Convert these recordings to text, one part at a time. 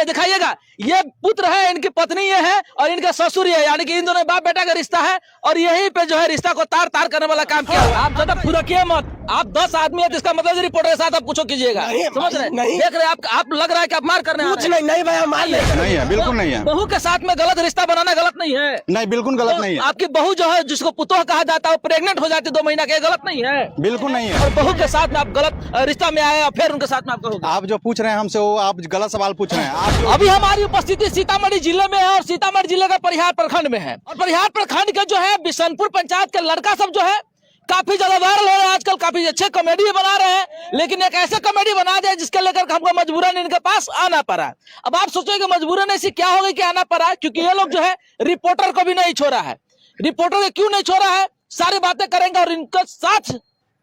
दिखाइएगा। ये पुत्र है, इनकी पत्नी ये है और इनका ससुर ये है, यानी कि इन दोनों बाप बेटा का रिश्ता है और यहीं पे जो है रिश्ता को तार तार करने वाला काम किया हुआ। आप ज्यादा फुरकिए मत। आप 10 आदमी है, इसका मतलब रिपोर्टर के साथ आप कुछ कीजिएगा। समझ रहे? देख रहे आप लग रहा है कि आप मार करने कुछ नहीं भाई, मार नहीं है, बिल्कुल नहीं है। बहू के साथ में गलत रिश्ता बनाना गलत नहीं है। नहीं, बिल्कुल गलत नहीं है। आपकी बहू जो है, जिसको पुतोह कहा जाता है, वो प्रेग्नेंट हो जाती है 2 महीना के, गलत नहीं है। बिल्कुल नहीं है। और बहू के साथ में आप गलत रिश्ता में आए और फिर उनके साथ में आप कहोगे। आप जो पूछ रहे हैं हमसे वो आप गलत सवाल पूछ रहे हैं। आप अभी हमारी उपस्थिति सीतामढ़ी जिले में है और सीतामढ़ी जिले का परिहार प्रखंड में है और परिहार प्रखंड के जो है बिशनपुर पंचायत के लड़का सब जो है काफी ज्यादा वायरल हो रहे हैं आजकल। काफी अच्छे कॉमेडी बना रहे हैं, लेकिन एक ऐसे कॉमेडी बना दे जिसके लेकर हमको मजबूरन इनके पास आना पड़ा। अब आप सोचोगे मजबूरन ऐसी क्या हो गई कि आना पड़ा, क्योंकि ये लोग जो है रिपोर्टर को भी नहीं छोड़ा है। रिपोर्टर को क्यों नहीं छोड़ा है, सारी बातें करेंगे और इनके साथ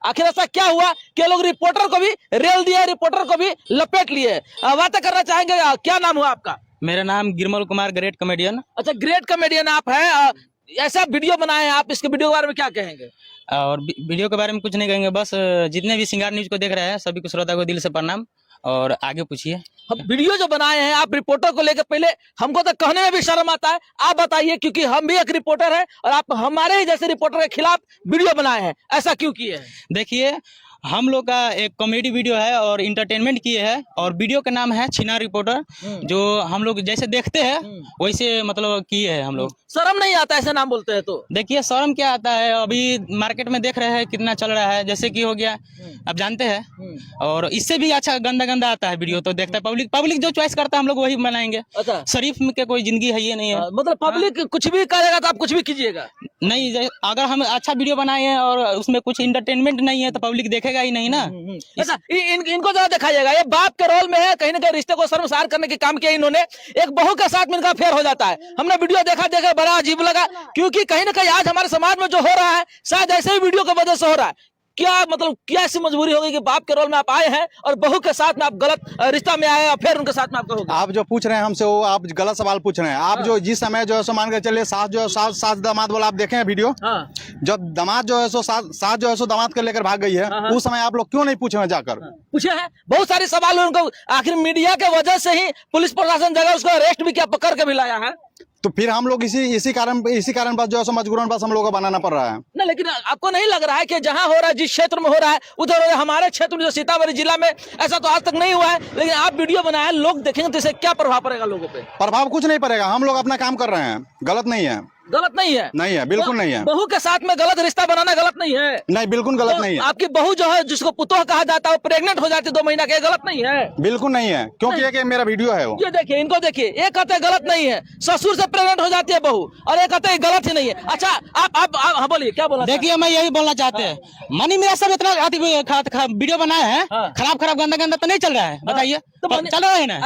आखिर ऐसा क्या हुआ कि लोग रिपोर्टर को भी रेल दिया, रिपोर्टर को भी लपेट लिए। बातें करना चाहेंगे। क्या नाम हुआ आपका? मेरा नाम गिरमल कुमार, ग्रेट कॉमेडियन। अच्छा, ग्रेट कॉमेडियन आप हैं। ऐसा वीडियो बनाए हैं आप, इसके वीडियो के बारे में क्या कहेंगे? और वीडियो के बारे में कुछ नहीं कहेंगे, बस जितने भी सिंगार न्यूज को देख रहे हैं सभी को श्रोता को दिल से प्रणाम और आगे पूछिए। हम वीडियो जो बनाए हैं आप रिपोर्टर को लेकर, पहले हमको तो कहने में भी शर्म आता है, आप बताइए, क्योंकि हम भी एक रिपोर्टर है और आप हमारे ही जैसे रिपोर्टर के खिलाफ वीडियो बनाए हैं, ऐसा क्यों किए हैं? देखिए, हम लोग का एक कॉमेडी वीडियो है और इंटरटेनमेंट किए हैं और वीडियो का नाम है छिना रिपोर्टर, जो हम लोग जैसे देखते हैं वैसे मतलब किए हैं हम लोग। शर्म नहीं आता ऐसे नाम बोलते हैं तो? देखिए, शर्म क्या आता है, अभी मार्केट में देख रहे हैं कितना चल रहा है, जैसे कि हो गया आप जानते हैं, और इससे भी अच्छा गंदा गंदा आता है वीडियो तो देखता है पब्लिक जो चॉइस करता है हम लोग वही बनाएंगे। अच्छा, शरीफ के कोई जिंदगी है ये नहीं है। मतलब पब्लिक कुछ भी करेगा तो आप कुछ भी कीजिएगा? नहीं, अगर हम अच्छा वीडियो बनाए हैं और उसमें कुछ इंटरटेनमेंट नहीं है तो पब्लिक देखेगा ही नहीं ना। अच्छा, इनको जरा दिखाइएगा। ये बाप के रोल में है, कहीं ना कहीं रिश्ते को शर्मसार करने के काम किया इन्होंने। एक बहू के साथ में इनका अफेयर हो जाता है। हमने वीडियो देखा बड़ा अजीब लगा, क्योंकि कहीं ना कहीं आज हमारे समाज में जो हो रहा है शायद ऐसे ही वीडियो की वजह से हो रहा है। क्या मतलब क्या ऐसी मजबूरी हो गई कि बाप के रोल में आप आए हैं और बहू के साथ में आप गलत रिश्ता में आए और फिर उनके साथ में आप कहोगे? आप जो पूछ रहे हैं हमसे वो आप गलत सवाल पूछ रहे हैं। आप जो जिस समय जो है सो मान के चलिए सास जो है सास दामाद वाला आप देखे हैं वीडियो, जब दामाद जो है सो सास जो है सो दामाद को लेकर भाग गई है, उस समय आप लोग क्यों नहीं पूछे हैं जाकर? पूछे हैं, बहुत सारे सवाल उनको। आखिर मीडिया के वजह से ही पुलिस प्रशासन जगह उसको अरेस्ट भी किया, पकड़ के भी लाया है। तो फिर हम लोग इसी कारण बस जो है मजबूरन बस हम लोगों को बनाना पड़ रहा है ना। लेकिन आपको नहीं लग रहा है कि जहां हो रहा है, जिस क्षेत्र में हो रहा है उधर हो रहा है? हमारे क्षेत्र में जो सीतामढ़ी जिला में ऐसा तो आज तक नहीं हुआ है, लेकिन आप वीडियो बनाए, लोग देखेंगे तो इससे क्या प्रभाव पड़ेगा लोगों पे? प्रभाव कुछ नहीं पड़ेगा, हम लोग अपना काम कर रहे हैं। गलत नहीं है। गलत नहीं है? नहीं है, बिल्कुल नहीं है। बहू के साथ में गलत रिश्ता बनाना गलत नहीं है? नहीं, बिल्कुल गलत नहीं है। आपकी बहू जो है, जिसको पुतोह कहा जाता है, वो प्रेग्नेंट हो जाती है 2 महीना के, गलत नहीं है? बिल्कुल नहीं है, क्योंकि एक मेरा वीडियो है वो। ये देखिए, इनको देखिए, एक कहते हैं गलत नहीं है, ससुर से प्रेग्नेंट हो जाती है बहू, और एक कहते हैं गलत ही नहीं है। अच्छा, आप हाँ बोलिए, क्या बोला? देखिए, मैं यही बोलना चाहते हैं, मनी मेरा सब इतना वीडियो बनाए हैं, खराब गंदा तो नहीं चल रहा है, बताइए? तो चल रहा है ना।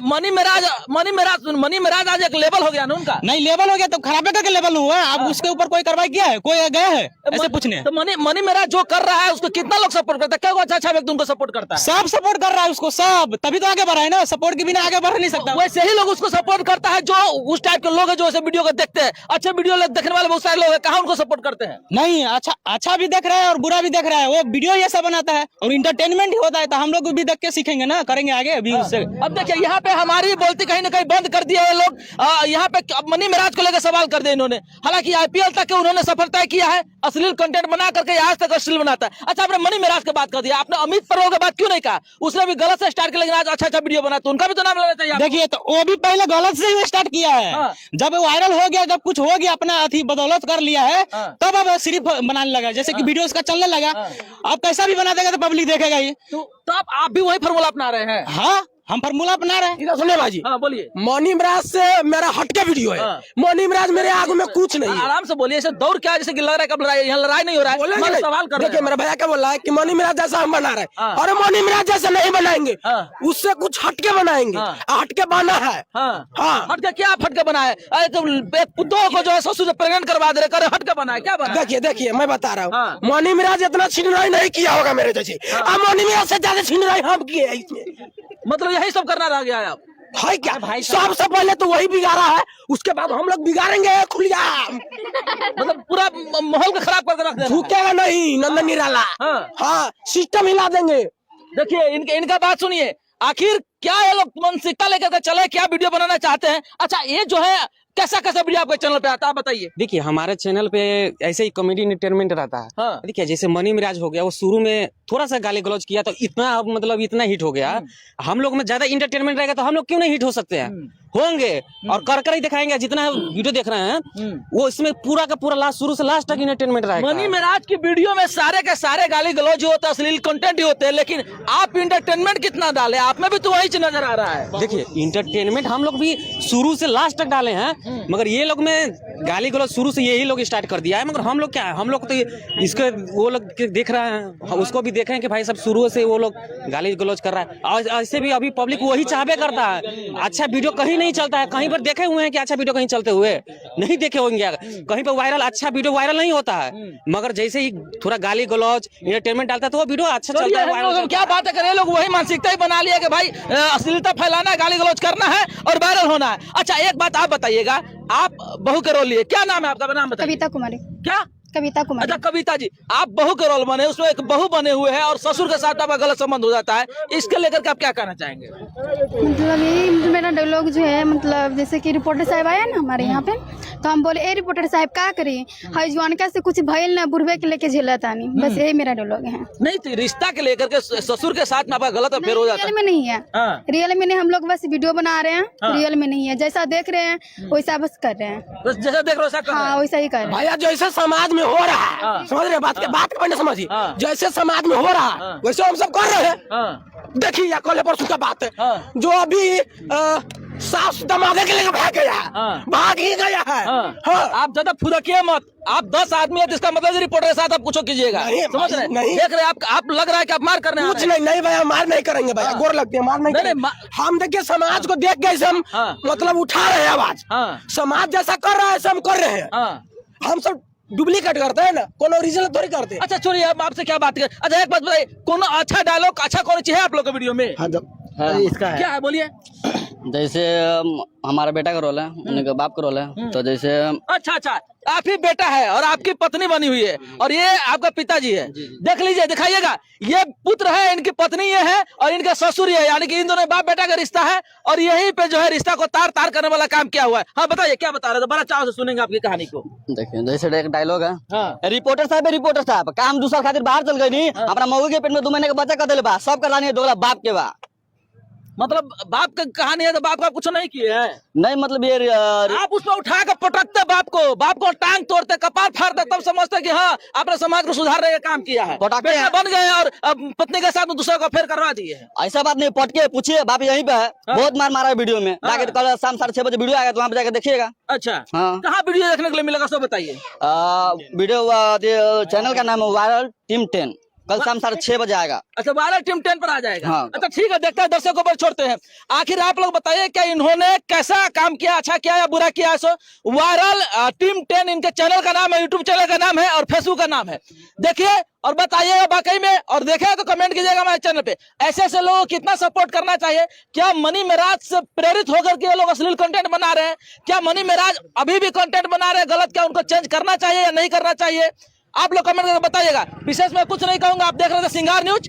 मनी मेराज आज एक लेवल हो गया ना उनका। नहीं, लेवल हो गया तो खराब करके लेवल हुआ। अब उसके ऊपर कोई कार्रवाई किया है? कोई गया है ऐसे पूछने? तो मनी मेराज जो कर रहा है उसको कितना लोग सपोर्ट करता है? क्या अच्छा व्यक्ति उनको सपोर्ट करता है? सब सपोर्ट कर रहा है उसको, सब, तभी तो आगे बढ़ा है ना। सपोर्ट के बिना आगे बढ़ नहीं सकता। वैसे ही लोग उसको सपोर्ट करता है जो उस टाइप के लोग हैं जो ऐसे वीडियो को देखते हैं। अच्छे वीडियो देखने वाले बहुत सारे लोग हैं, कहाँ उनको सपोर्ट करते हैं? नहीं, अच्छा भी देख रहा है और बुरा भी देख रहा है। वो वीडियो ये सब बनाता है और इंटरटेनमेंट ही होता है, तो हम लोग भी देख के सीखेंगे ना, करेंगे आगे अभी उससे। अब देखिए, यहाँ पे हमारी बोलती कहीं ना कहीं बंद कर दिया है लोग। यहाँ पे मनी मेराज को लेकर सवाल कर दिया इन्होंने। हालांकि IPL तक उन्होंने सफल तय किया है, अश्लील कंटेंट बना करके आज तक अश्लील बनाता है। अच्छा, आपने मनी मेराज की बात कर दिया, आपने अमित पर्व की बात क्यों नहीं कहा? उसने भी गलत से स्टार्ट किया, लेकिन आज अच्छा वीडियो बना, तो उनका भी तो नाम लेना चाहिए। देखिए, तो वो भी पहले गलत से ही स्टार्ट किया है। जब वायरल हो गया, जब कुछ हो गया, अपना अथी बदौलत कर लिया है, तब अब सिर्फ बनाने लगा, जैसे कि वीडियो उसका चलने लगा। अब कैसा भी बना देगा तो पब्लिक देखेगा ही। तो आप भी वही फॉर्मूला अपना रहे हैं? हाँ, हम फार्मूला अपना रहे हैं। सुनिए भाजी, बोलिए। मनी मिराज से मेरा हटके वीडियो है। मनी मिराज मेरे आगे में कुछ नहीं है। आराम से बोलिए, ऐसे दौड़ क्या जैसे कि लग रहा है कब लड़ाई, यहाँ लड़ाई नहीं हो रहा है, सवाल कर। देखिए, मेरा भैया क्या बोल रहा है कि मनी मिराज जैसा हम बना रहे हैं, और मनी मिराज जैसा नहीं बनाएंगे, उससे कुछ हटके बनाएंगे। हटके बना है। हटके क्या? हटके बनाए? पुतों को जो है ससुर से प्रेग्नेंट करवा दे रहे, हटके बनाए क्या बना? देखिए मैं बता रहा हूँ, मनी मिराज इतना छिनराई नहीं किया होगा मेरे जैसे, अब मनी मिराज से ज्यादा छिनराई हम किए हैं इसमें। मतलब यही सब करना रह गया है आप? है क्या भाई? सबसे पहले तो वही बिगाड़ा है, उसके बाद हम लोग बिगाड़ेंगे खुलिया। मतलब पूरा माहौल को खराब करके रख देना। झुकेगा नहीं नंदन निराला। हाँ, सिस्टम हिला देंगे। देखिए, इनका बात सुनिए। आखिर क्या ये लोग मानसिकता लेकर के चले, क्या वीडियो बनाना चाहते हैं? अच्छा, ये जो है कैसा कैसा वीडियो आपके चैनल पे आता है, आप बताइए। देखिए हमारे चैनल पे ऐसे ही कॉमेडी एंटरटेनमेंट रहता है। हाँ। देखिए जैसे मनी मिराज हो गया, वो शुरू में थोड़ा सा गाली गलौज किया तो इतना मतलब इतना हिट हो गया। हम लोग में ज्यादा इंटरटेनमेंट रहेगा तो हम लोग क्यों नहीं हिट हो सकते हैं? होंगे और कर ही दिखाएंगे। जितना वीडियो देख रहे हैं वो इसमें पूरा का पूरा लास्ट शुरू से लास्ट तक इंटरटेनमेंट रहेगा। मनी मिराज की वीडियो में सारे के सारे गाली गलौज होते हैं, अश्लील कंटेंट ही होते हैं, लेकिन आप इंटरटेनमेंट कितना डाले? आप में भी तो वही नजर आ रहा है। देखिए इंटरटेनमेंट हम लोग भी शुरू से लास्ट तक डाले हैं, मगर ये लोग में गाली गलौज शुरू से यही लोग स्टार्ट कर दिया है। मगर हम लोग क्या है, हम लोग तो इसके वो लोग देख रहे हैं, हम उसको भी देखें कि भाई सब शुरू से वो लोग गाली गलौज कर रहा है। और ऐसे भी अभी पब्लिक वही चाहबे करता है। अच्छा वीडियो कहीं नहीं चलता है, कहीं पर देखे हुए हैं कि अच्छा वीडियो कहीं चलते हुए नहीं देखे होंगे। कहीं पर वायरल अच्छा वीडियो वायरल नहीं होता है, मगर जैसे ही थोड़ा गाली गलौज इंटरटेनमेंट डालता है तो वो वीडियो अच्छा चलता है, वायरल। क्या बात है, करे लोग वही मानसिकता ही बना लिया कि भाई अश्लीलता फैलाना है, गाली गलौज करना है और वायरल होना है। अच्छा एक बात आप बताइएगा, आप बहू के रोल लिए, क्या नाम है आपका? नाम बताइए। कविता कुमारी। क्या? कविता कुमारी। अच्छा कविता जी, आप बहू के रोल बने, उसमें एक बहू बने हुए हैं और ससुर के साथ आपका गलत संबंध हो जाता है, इसके लेकर के आप क्या कहना चाहेंगे? मतलब यही मेरा डायलॉग जो है, मतलब जैसे कि रिपोर्टर साहब आया ना हमारे यहाँ पे, तो हम बोले ए रिपोर्टर साहब क्या करी, हाई जवानका से कुछ भइल ना, बुढ़वे के लेके झेला तानी, बस यही मेरा डायलॉग है। नहीं तो रिश्ता के लेकर के ससुर के साथ में आपका गलत अफेयर हो जाता है? रियल में नहीं है। हाँ। रियल में नहीं, हम लोग बस वीडियो बना रहे हैं। रियल में नहीं है, जैसा देख रहे हैं वैसा बस कर रहे हैं। बस जैसा देख रहे हो वैसा कर रहे हैं। हाँ वैसा ही कर रहे हैं। भैया जैसे समाज में हो रहा है, समझ रहे हैं बात के पहले समझिए। जैसे समाज में हो रहा है वैसे हम सब कर रहे हैं। देखिए कल परसों का बात है, जो अभी सास दमादे के लेकर भाग गया है, भाग ही गया है। आप ज्यादा फुदकिए मत, आप 10 आदमी है, इसका मतलब रिपोर्टर के साथ आप कुछ कीजिएगा, समझ रहे हैं? नहीं। देख रहे हैं आप लग रहा है कि आप मार करने आ कुछ रहे हैं। नहीं भैया, मार नहीं करेंगे भैया, गोर लगते हैं, मार नहीं नहीं, करेंगे। हम देखिए समाज को देख के हम मतलब उठा रहे हैं आवाज। समाज जैसा कर रहा है ऐसा हम कर रहे हैं। हम सब डुप्लीकेट करते हैं ना, कौन ओरिजिनल थोड़ी करते हैं। अच्छा छोड़िए, अब आपसे क्या बात करें। अच्छा एक बात बताइए, कौन अच्छा डायलॉग अच्छा कौन चीज है आप लोग के वीडियो में? इसका क्या है बोलिए। जैसे हमारा बेटा का रोल है, उनके बाप का रोल है, तो जैसे अच्छा आप ही बेटा है और आपकी पत्नी बनी हुई है और ये आपका पिताजी है। देख लीजिए, दिखाइएगा, ये पुत्र है, इनकी पत्नी ये है और इनका ससुर है, यानी कि इन दोनों बाप बेटा का रिश्ता है। और यहीं पे जो है रिश्ता को तार तार करने वाला काम क्या हुआ है। हाँ बताइए, क्या बता रहे थे? बड़ा चाव से सुनेंगे आपकी कहानी को। देखिए जैसे एक डायलॉग है, रिपोर्टर साहब काम दूसरा खातिर बाहर चल गई नहीं, अपना मऊ के पेट में 2 महीने का बच्चा कर दिले बा, सब करानी है दोगला बाप के बा। मतलब बाप का कहानी है तो बाप का कुछ नहीं किए है? नहीं मतलब ये आप उसमें उठा कर पटकते बाप को टांग तोड़ते, कपार फाड़ते, तब समझते कि हाँ आपने समाज को सुधारने का काम किया है। पटाखे बेटा बन गए और अब पत्नी के साथ में दूसरे को फेर करवा दिए है। ऐसा बात नहीं, पटके पूछिए, बाप यहीं पे है, बहुत मार मारा है वीडियो में। जाके कल शाम 6:30 बजे वीडियो आएगा तो वहाँ पे जाकर देखिएगा। अच्छा हाँ। कहाँ वीडियो देखने के लिए मिलेगा, सब बताइए। वीडियो चैनल का नाम है वायरल टीम 10, कल शाम 6:30 बजे आएगा। अच्छा वायरल टीम 10 पर आ जाएगा। हाँ। अच्छा ठीक है, देखते हैं, दर्शकों पर छोड़ते हैं। आखिर आप लोग बताइए, क्या इन्होंने कैसा काम किया, अच्छा किया या बुरा किया? सो वायरल टीम 10 इनके चैनल का नाम है, यूट्यूब चैनल का नाम है और फेसबुक का नाम है। देखिए और बताइएगा वाकई में, और देखे तो कमेंट कीजिएगा हमारे चैनल पे। ऐसे ऐसे लोगों को कितना सपोर्ट करना चाहिए? क्या मनी मिराज से प्रेरित होकर के लोग अश्लील कंटेंट बना रहे हैं? क्या मनी मिराज अभी भी कंटेंट बना रहे हैं गलत? क्या उनको चेंज करना चाहिए या नहीं करना चाहिए? आप लोग कमेंट करके बताइएगा। विशेष मैं कुछ नहीं कहूंगा। आप देख रहे थे सिंगार न्यूज।